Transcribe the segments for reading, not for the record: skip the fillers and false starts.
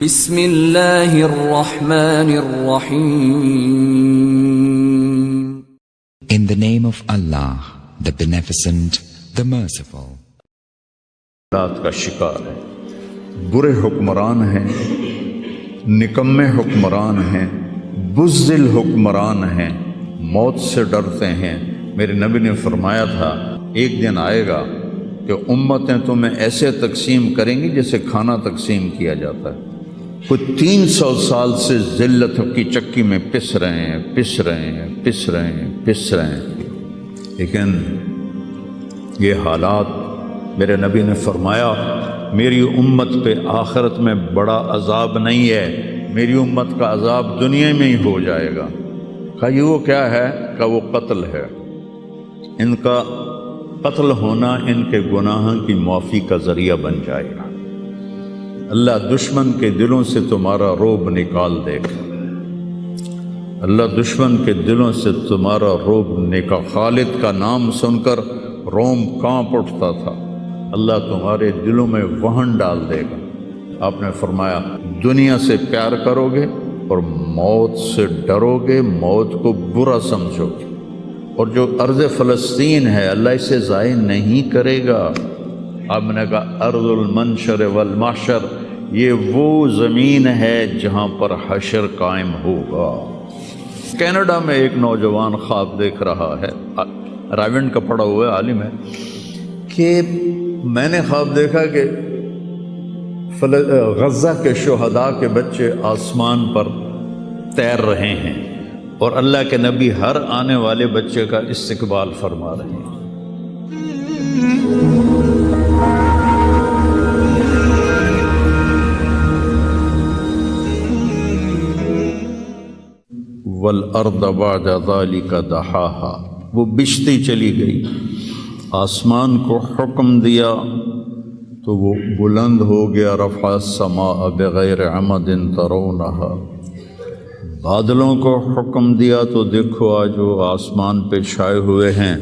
بسم اللہ الرحمن الرحیم. In the name of Allah, the Beneficent, the Merciful. رات کا شکار ہے، برے حکمران ہیں، نکمے حکمران ہیں، بزدل حکمران ہیں، موت سے ڈرتے ہیں۔ میرے نبی نے فرمایا تھا ایک دن آئے گا کہ امتیں تمہیں ایسے تقسیم کریں گی جیسے کھانا تقسیم کیا جاتا ہے۔ کچھ 300 سال سے ذلت کی چکی میں پس رہے ہیں، لیکن یہ حالات، میرے نبی نے فرمایا میری امت پہ آخرت میں بڑا عذاب نہیں ہے، میری امت کا عذاب دنیا میں ہی ہو جائے گا۔ کہا یہ وہ کیا ہے؟ کہ وہ قتل ہے۔ ان کا قتل ہونا ان کے گناہوں کی معافی کا ذریعہ بن جائے گا۔ اللہ دشمن کے دلوں سے تمہارا روب نکال دے گا، اللہ دشمن کے دلوں سے تمہارا روب نکال۔ خالد کا نام سن کر روم کانپ اٹھتا تھا، اللہ تمہارے دلوں میں وہن ڈال دے گا۔ آپ نے فرمایا دنیا سے پیار کرو گے اور موت سے ڈرو گے، موت کو برا سمجھو گے، اور جو ارض فلسطین ہے اللہ اسے ضائع نہیں کرے گا۔ آپ نے کہا ارض المنشر والمحشر، یہ وہ زمین ہے جہاں پر حشر قائم ہوگا۔ کینیڈا میں ایک نوجوان خواب دیکھ رہا ہے، رائیونڈ کا پڑھا ہوا عالم ہے، کہ میں نے خواب دیکھا کہ غزہ کے شہداء کے بچے آسمان پر تیر رہے ہیں اور اللہ کے نبی ہر آنے والے بچے کا استقبال فرما رہے ہیں۔ وَالْأَرْضَ بَعْدَ ذَلِكَ دَحَاهَا، وہ بچھتی چلی گئی، آسمان کو حکم دیا تو وہ بلند ہو گیا۔ رفع السماء بغیر عمد ترونها، بادلوں کو حکم دیا تو دیکھو آج وہ آسمان پہ چھائے ہوئے ہیں۔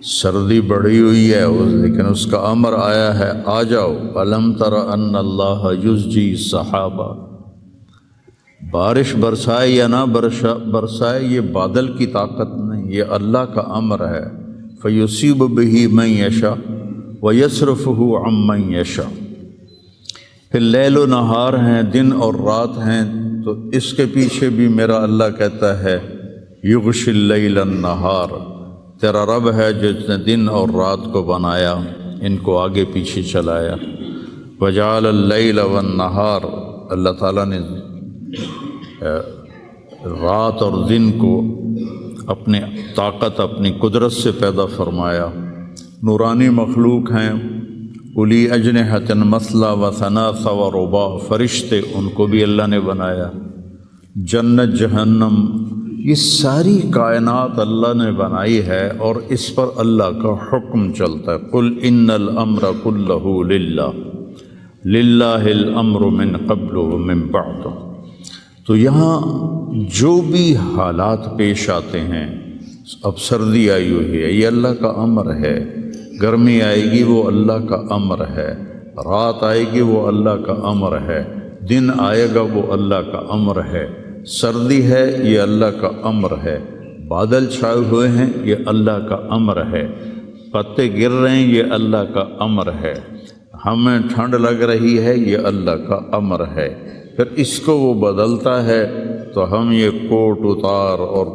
سردی بڑھی ہوئی ہے لیکن اس کا امر آیا ہے آ جاؤ۔ أَلَمْ تَرَ أَنَّ اللَّهَ يُزْجِي السَّحَابَ، بارش برسائے یا نہ برسائے یہ بادل کی طاقت نہیں، یہ اللہ کا امر ہے۔ فَيُصِيبُ بِهِ مَن يَشَاءُ وَيَصْرِفُهُ عَن مَّن يَشَاءُ، پھر لیل و نہار ہیں، دن اور رات ہیں، تو اس کے پیچھے بھی میرا اللہ کہتا ہے یغشی اللیل النہار، تیرا رب ہے جس نے دن اور رات کو بنایا، ان کو آگے پیچھے چلایا۔ وجعل اللیل والنہار، اللہ تعالیٰ نے رات اور دن کو اپنے طاقت، اپنی قدرت سے پیدا فرمایا۔ نورانی مخلوق ہیں، اُلی اجنحۃ مثلا و ثلاث و رباع، فرشتے ان کو بھی اللہ نے بنایا۔ جنت جہنم، یہ ساری کائنات اللہ نے بنائی ہے اور اس پر اللہ کا حکم چلتا ہے۔ قل ان الامر کلہ للہ، للہ الامر من قبل ومن بعد۔ تو یہاں جو بھی حالات پیش آتے ہیں، اب سردی آئی ہوئی ہے یہ اللہ کا امر ہے، گرمی آئے گی وہ اللہ کا امر ہے، رات آئے گی وہ اللہ کا امر ہے، دن آئے گا وہ اللہ کا امر ہے، سردی ہے یہ اللہ کا امر ہے، بادل چھائے ہوئے ہیں یہ اللہ کا امر ہے، پتے گر رہے ہیں یہ اللہ کا امر ہے، ہمیں ٹھنڈ لگ رہی ہے یہ اللہ کا امر ہے۔ پھر اس کو وہ بدلتا ہے تو ہم یہ کوٹ اتار اور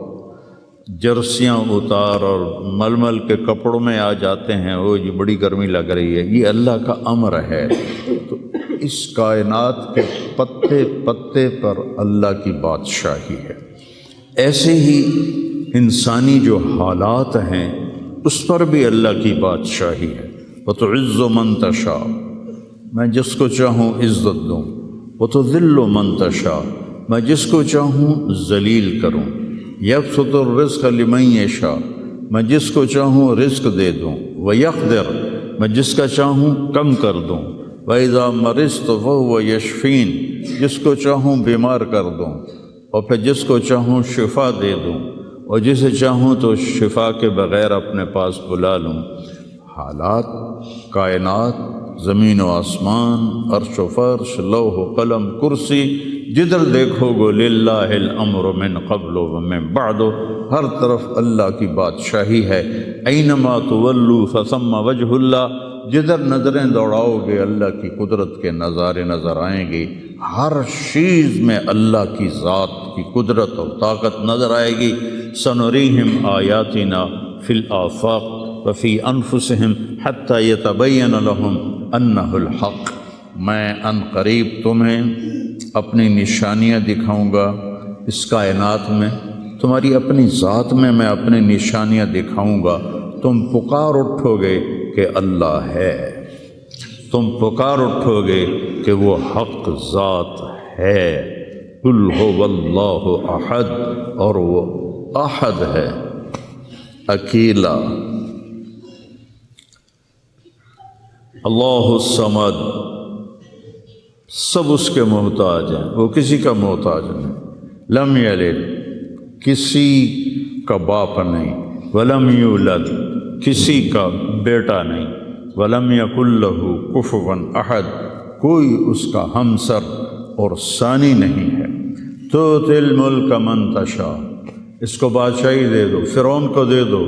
جرسیاں اتار اور ململ کے کپڑوں میں آ جاتے ہیں، وہ یہ بڑی گرمی لگ رہی ہے، یہ اللہ کا امر ہے۔ تو اس کائنات کے پتے پتے پر اللہ کی بادشاہی ہے۔ ایسے ہی انسانی جو حالات ہیں اس پر بھی اللہ کی بادشاہی ہے۔ وَتُعِزُّ مَن تَشَاءُ، میں جس کو چاہوں عزت دوں، وَتُذِلُّ مَن تَشَاءُ، میں جس کو چاہوں ذلیل کروں، یبسط الرزق لمن یشاء، میں جس کو چاہوں رزق دے دوں، ویقدر، میں جس کا چاہوں کم کر دوں، وَإِذَا مَرِضْتُ فَهُوَ يَشْفِينِ، جس کو چاہوں بیمار کر دوں اور پھر جس کو چاہوں شفا دے دوں، اور جسے چاہوں تو شفا کے بغیر اپنے پاس بلا لوں۔ حالات، کائنات زمین و آسمان، عرش و فرش، لوح و قلم، کرسی، جدھر دیکھو گو للہ الامر من قبل و من بعد، ہر طرف اللہ کی بادشاہی ہے۔ اینما تولوا فثم وجہ اللہ، جدھر نظریں دوڑاؤ گے اللہ کی قدرت کے نظارے نظر آئیں گے، ہر چیز میں اللہ کی ذات کی قدرت اور طاقت نظر آئے گی۔ سنریہم آیاتنا فی الآفاق وفی انفسہم حتی یتبین لہم انہ الحق، میں ان قریب تمہیں اپنی نشانیاں دکھاؤں گا اس کائنات میں، تمہاری اپنی ذات میں میں اپنی نشانیاں دکھاؤں گا، تم پکار اٹھو گے کہ اللہ ہے، تم پکار اٹھو گے کہ وہ حق ذات ہے۔ قل هو اللہ احد، اور وہ احد ہے، اکیلا۔ اللہ الصمد، سب اس کے محتاج ہیں، وہ کسی کا محتاج نہیں۔ لم یلد، کسی کا باپ نہیں، ولم یولد، کسی کا بیٹا نہیں، ولم یکن لہ کفوا احد، کوئی اس کا ہمسر اور ثانی نہیں ہے۔ تؤتی الملک من تشاء، اس کو بادشاہی دے دو، فرعون کو دے دو،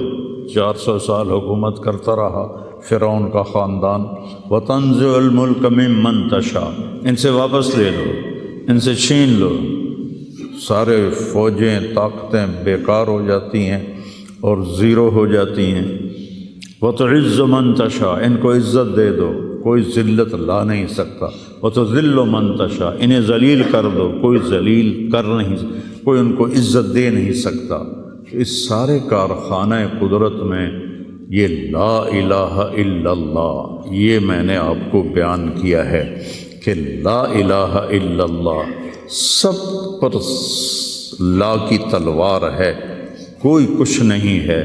400 سال حکومت کرتا رہا فرعون کا خاندان۔ وتنزع الملک ممن تشاء، ان سے واپس لے لو، ان سے چھین لو، سارے فوجیں طاقتیں بیکار ہو جاتی ہیں اور زیرو ہو جاتی ہیں۔ وتعز من تشاء، ان کو عزت دے دو، کوئی ذلت لا نہیں سکتا۔ وتذل من تشاء، انہیں ذلیل کر دو، کوئی ذلیل کر نہیں، کوئی ان کو عزت دے نہیں سکتا۔ اس سارے کارخانہ قدرت میں یہ لا الہ الا اللہ، یہ میں نے آپ کو بیان کیا ہے کہ لا الہ الا اللہ، سب پر لا کی تلوار ہے، کوئی کچھ نہیں ہے،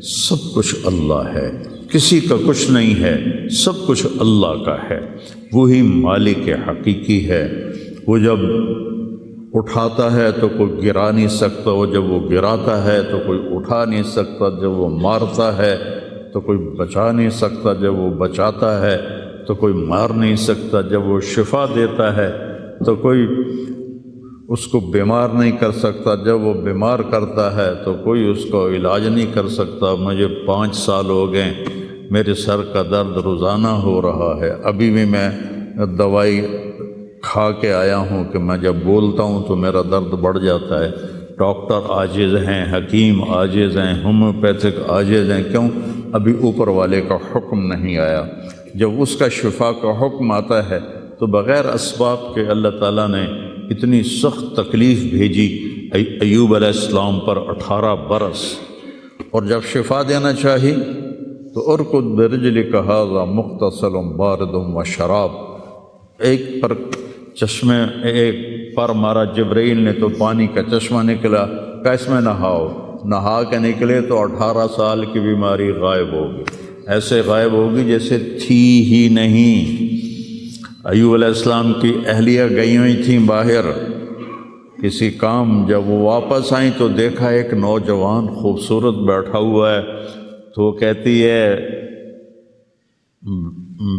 سب کچھ اللہ ہے، کسی کا کچھ نہیں ہے، سب کچھ اللہ کا ہے، وہی مالک حقیقی ہے۔ وہ جب اٹھاتا ہے تو کوئی گرا نہیں سکتا، وہ جب وہ گراتا ہے تو کوئی اٹھا نہیں سکتا، جب وہ مارتا ہے تو کوئی بچا نہیں سکتا، جب وہ بچاتا ہے تو کوئی مار نہیں سکتا، جب وہ شفا دیتا ہے تو کوئی اس کو بیمار نہیں کر سکتا، جب وہ بیمار کرتا ہے تو کوئی اس کو علاج نہیں کر سکتا۔ مجھے 5 سال ہو گئے، میرے سر کا درد روزانہ ہو رہا ہے، ابھی بھی میں دوائی کھا کے آیا ہوں کہ میں جب بولتا ہوں تو میرا درد بڑھ جاتا ہے۔ ڈاکٹر عاجز ہیں، حکیم عاجز ہیں، ہومیوپیتھک عاجز ہیں، کیوں؟ ابھی اوپر والے کا حکم نہیں آیا۔ جب اس کا شفا کا حکم آتا ہے تو بغیر اسباب کے اللہ تعالیٰ نے اتنی سخت تکلیف بھیجی ایوب علیہ السلام پر 18 برس، اور جب شفا دینا چاہی تو ارکض برجلک ھذا مغتسل بارد و شراب، ایک پر چشمے ایک پر مارا جبرائیل نے تو پانی کا چشمہ نکلا، کہ اس میں نہاؤ، نہا کے نکلے تو 18 سال کی بیماری غائب ہوگی، ایسے غائب ہوگی جیسے تھی ہی نہیں۔ ایوب علیہ السلام کی اہلیہ گئی ہوئی تھیں باہر کسی کام، جب وہ واپس آئیں تو دیکھا ایک نوجوان خوبصورت بیٹھا ہوا ہے، تو وہ کہتی ہے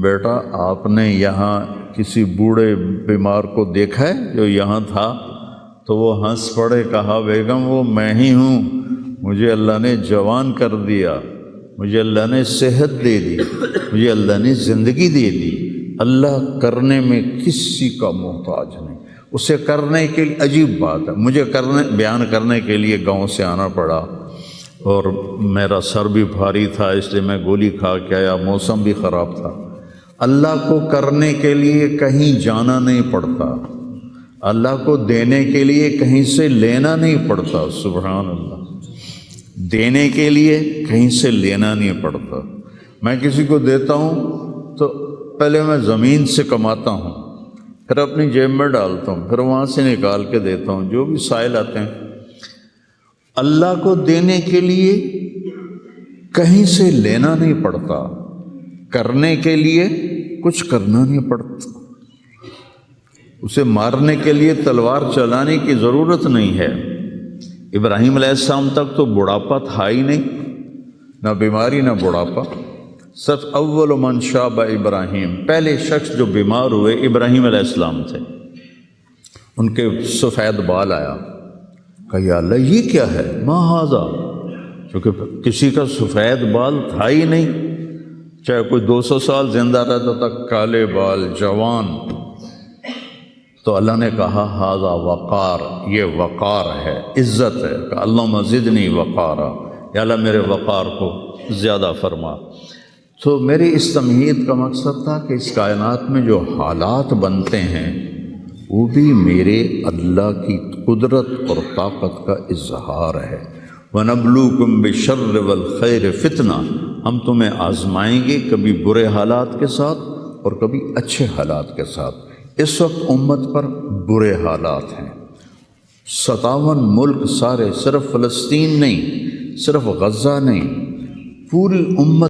بیٹا آپ نے یہاں کسی بوڑھے بیمار کو دیکھا ہے جو یہاں تھا؟ تو وہ ہنس پڑے، کہا بیگم وہ میں ہی ہوں، مجھے اللہ نے جوان کر دیا، مجھے اللہ نے صحت دے دی، مجھے اللہ نے زندگی دے دی۔ اللہ کرنے میں کسی کا محتاج نہیں، اسے کرنے کے لیے عجیب بات ہے، مجھے بیان کرنے کے لیے گاؤں سے آنا پڑا اور میرا سر بھی بھاری تھا، اس لیے میں گولی کھا کے آیا، موسم بھی خراب تھا۔ اللہ کو کرنے کے لیے کہیں جانا نہیں پڑتا، اللہ کو دینے کے لیے کہیں سے لینا نہیں پڑتا، سبحان اللہ، دینے کے لیے کہیں سے لینا نہیں پڑتا۔ میں کسی کو دیتا ہوں تو پہلے میں زمین سے کماتا ہوں، پھر اپنی جیب میں ڈالتا ہوں، پھر وہاں سے نکال کے دیتا ہوں، جو بھی سائل آتے ہیں۔ اللہ کو دینے کے لیے کہیں سے لینا نہیں پڑتا، کرنے کے لیے کچھ کرنا نہیں پڑتا، اسے مارنے کے لیے تلوار چلانے کی ضرورت نہیں ہے۔ ابراہیم علیہ السلام تک تو بڑھاپا تھا ہی نہیں، نہ بیماری نہ بڑھاپا، سب اول من شاب ابراہیم، پہلے شخص جو بیمار ہوئے ابراہیم علیہ السلام تھے، ان کے سفید بال آیا، کہا یا اللہ یہ کیا ہے، ما ھذا، کیونکہ کسی کا سفید بال تھا ہی نہیں، چاہے کوئی 200 سال زندہ رہتا تھا، کالے بال جوان، تو اللہ نے کہا ھذا وقار، یہ وقار ہے، عزت ہے، کہ اللہم زدنی وقارا، یا اللہ میرے وقار کو زیادہ فرما۔ تو میری اس تمہید کا مقصد تھا کہ اس کائنات میں جو حالات بنتے ہیں وہ بھی میرے اللہ کی قدرت اور طاقت کا اظہار ہے۔ وَنَبْلُوكُمْ بِالشَّرِّ وَالْخَيْرِ فِتْنَةً، ہم تمہیں آزمائیں گے کبھی برے حالات کے ساتھ اور کبھی اچھے حالات کے ساتھ۔ اس وقت امت پر برے حالات ہیں، 57 ملک سارے، صرف فلسطین نہیں، صرف غزہ نہیں، پوری امت